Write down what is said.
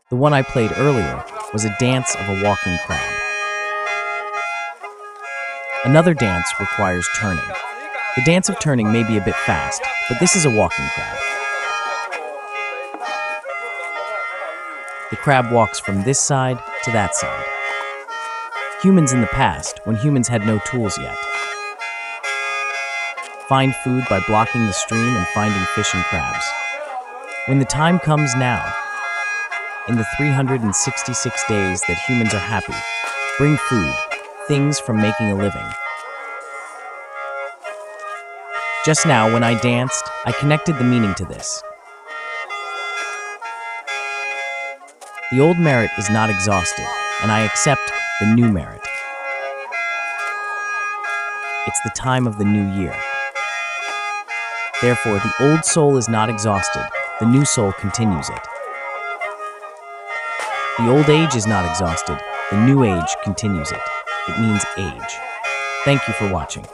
The one I played earlier was a dance of a walking crab. Another dance requires turning. The dance of turning may be a bit fast, but this is a walking crab. The crab walks from this side to that side. Humans in the past, when humans had no tools yet, find food by blocking the stream and finding fish and crabs. When the time comes now, in the 366 days that humans are happy, bring food, things from making a living. Just now, when I danced, I connected the meaning to this. The old merit is not exhausted, and I accept the new merit. It's the time of the new year. Therefore, the old soul is not exhausted, the new soul continues it. The old age is not exhausted, the new age continues it. It means age. Thank you for watching.